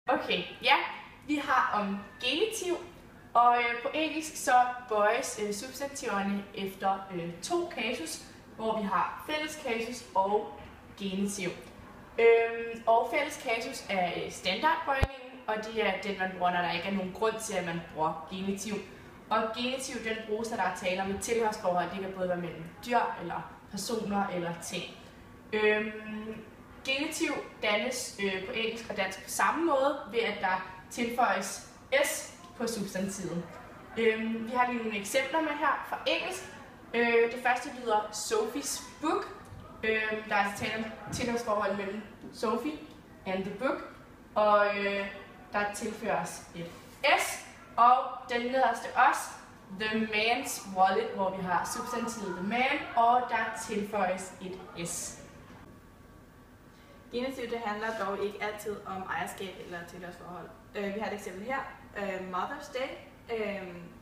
Okay, ja, vi har om genitiv, og på engelsk så bøjes substantiverne efter to kasus, hvor vi har fælles kasus og genitiv. Og fælles kasus er standardbøjningen, og det er den, man bruger, når der ikke er nogen grund til, at man bruger genitiv. Og genitiv, den bruges, når der er tale om et tilhørsforhold. Det kan både være mellem dyr, eller personer, eller ting. Genitiv dannes på engelsk og dansk på samme måde, ved at der tilføjes s på substantivet. Vi har lige nogle eksempler med her fra engelsk. Det første lyder Sophie's book. Der er altså tale om tilhørsforhold mellem Sophie and the book. Og der tilføres et s. Og den nederste også, the man's wallet, hvor vi har substantivet the man, og der tilføjes et s. Genitiv, det handler dog ikke altid om ejerskab eller tilhørsforhold. Vi har et eksempel her, Mother's Day.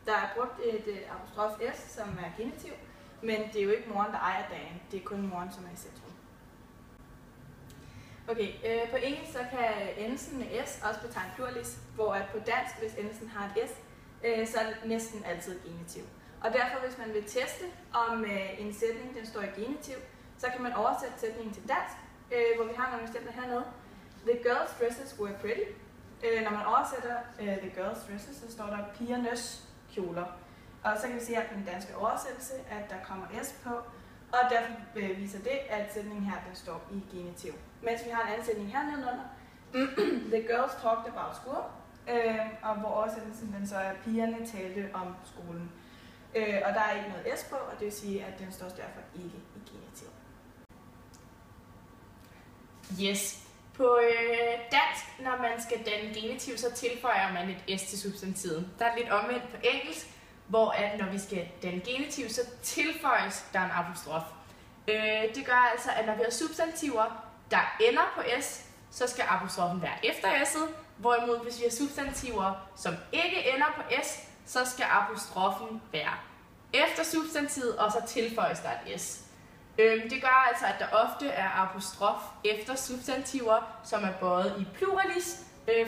Der er brugt et apostrof s, som er genitiv, men det er jo ikke moren, der ejer dagen. Det er kun moren, som er i centrum. Okay, på engelsk så kan endelsen med s også betegne pluralis, hvor at på dansk, hvis endelsen har et s, så er det næsten altid genitiv. Og derfor, hvis man vil teste, om en sætning den står i genitiv, så kan man oversætte sætningen til dansk, hvor vi har nogle eksempler hernede. The girls' dresses were pretty. Når man oversætter the girls' dresses, så står der pigernes kjoler. Og så kan vi se, at den danske oversættelse, at der kommer s på, og derfor viser det, at sætningen her den står i genitiv. Mens vi har en anden sætning her nedenunder. The girls talked about school, og hvor oversættelsen den så er, at pigerne talte om skolen. Og der er ikke noget s på, og det vil sige, at den står derfor ikke i genitiv. Yes. På dansk, når man skal danne genitiv, så tilføjer man et s til substantivet. Der er lidt omvendt på engelsk, hvor at når vi skal danne genitiv, så tilføjes der en apostrof. Det gør altså, at når vi har substantiver, der ender på s, så skal apostrofen være efter s'et, hvorimod hvis vi har substantiver, som ikke ender på s, så skal apostrofen være efter substantivet, og så tilføjes der et s. Det gør altså, at der ofte er apostrof efter substantiver, som er bøjet i pluralis,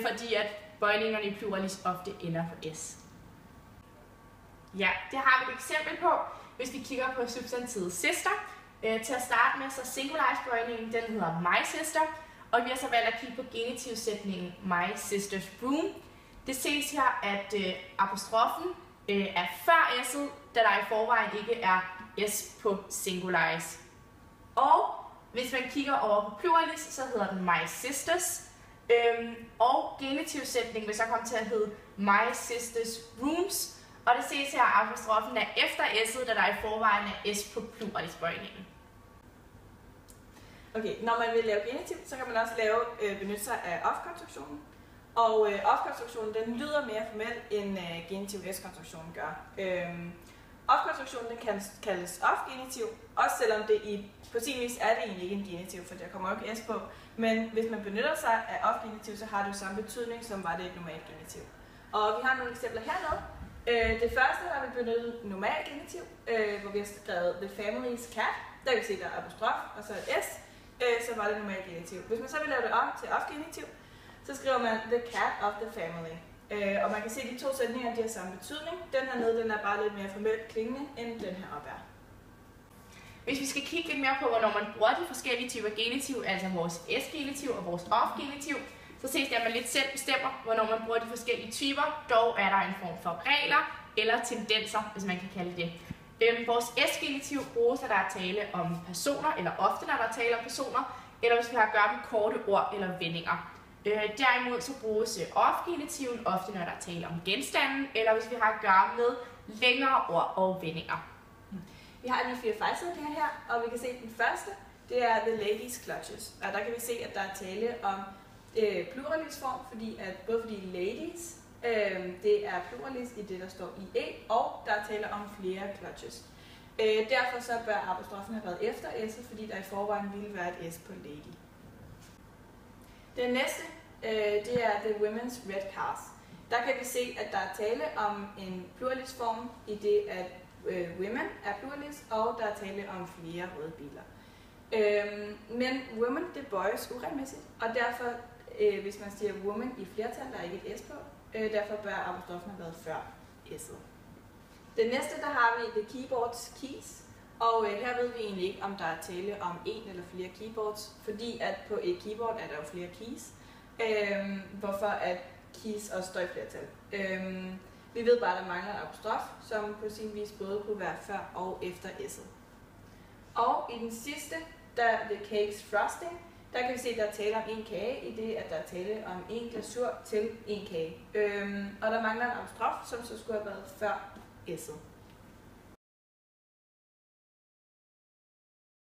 fordi at bøjningerne i pluralis ofte ender på s. Ja, det har vi et eksempel på, hvis vi kigger på substantivet sister. Til at starte med, så singularis-bøjningen, den hedder my sister, og vi har så valgt at kigge på genitivsætningen my sister's room. Det ses her, at apostrofen er før s'et, da der i forvejen ikke er s på singularis. Og hvis man kigger over på pluralis, så hedder den my sisters. Og genitivsætningen vil så komme til at hedde my sisters rooms. Og det ses her, at apostrofen er efter s'et, da der i forvejen er s på pluralisbøjningen. Okay, når man vil lave genitiv, så kan man også benytte sig af of-konstruktionen. Og of-konstruktionen den lyder mere formel end genitiv s-konstruktionen gør. Of-konstruktionen kan kaldes of-genitiv, også selvom det på sin vis er det egentlig ikke en genitiv, for der kommer jo ikke s på. Men hvis man benytter sig af of-genitiv, så har det jo samme betydning, som var det et normalt genitiv. Og vi har nogle eksempler hernede. Det første har vi benyttet normal genitiv, hvor vi har skrevet the family's cat. Der kan vi se, der er apostrof og så et s, så var det normal genitiv. Hvis man så vil lave det om til of-genitiv, så skriver man the cat of the family. Og man kan se, at de to sætninger de har samme betydning. Den her nede, den er bare lidt mere formelt klingende, end den her op er. Hvis vi skal kigge lidt mere på, hvornår man bruger de forskellige typer genitiv, altså vores s-genitiv og vores of-genitiv, så ses det, at man lidt selv bestemmer, hvornår man bruger de forskellige typer. Dog er der en form for regler eller tendenser, hvis man kan kalde det. Vores s-genitiv bruges, når der er tale om personer, eller ofte når der er tale om personer, eller hvis vi har at gøre med korte ord eller vendinger. Derimod så bruges of-genitiven ofte, når der er tale om genstanden, eller hvis vi har at gøre med længere ord og vendinger. Vi har de 4 fejlsætninger her, og vi kan se den første, det er the ladies' clutches. Og der kan vi se, at der er tale om pluralisform, både fordi ladies, det er pluralis i det, der står i e, og der er tale om flere clutches. Derfor så bør apostrofen have været efter s'et, fordi der i forvejen ville være et s på lady. Den næste, det er the women's red cars. Der kan vi se, at der er tale om en pluralisform i det, at women er pluralis, og der er tale om flere røde biler. Men women, det bøjes uregelmæssigt, og derfor hvis man siger woman i flertal, der er ikke et S på. Derfor bør apostrofen have været før S'et. Den næste, der har vi the keyboards keys. Og her ved vi egentlig ikke, om der er tale om en eller flere keyboards, fordi at på et keyboard er der jo flere keys, hvorfor at keys også står i flertal. Vi ved bare, at der mangler en apostrof, som på sin vis både kunne være før og efter S'et. Og i den sidste, der the cakes frosting, der kan vi se, at der er tale om en kage, i det at der er tale om en glasur til en kage. Og der mangler en apostrof, som så skulle have været før S'et.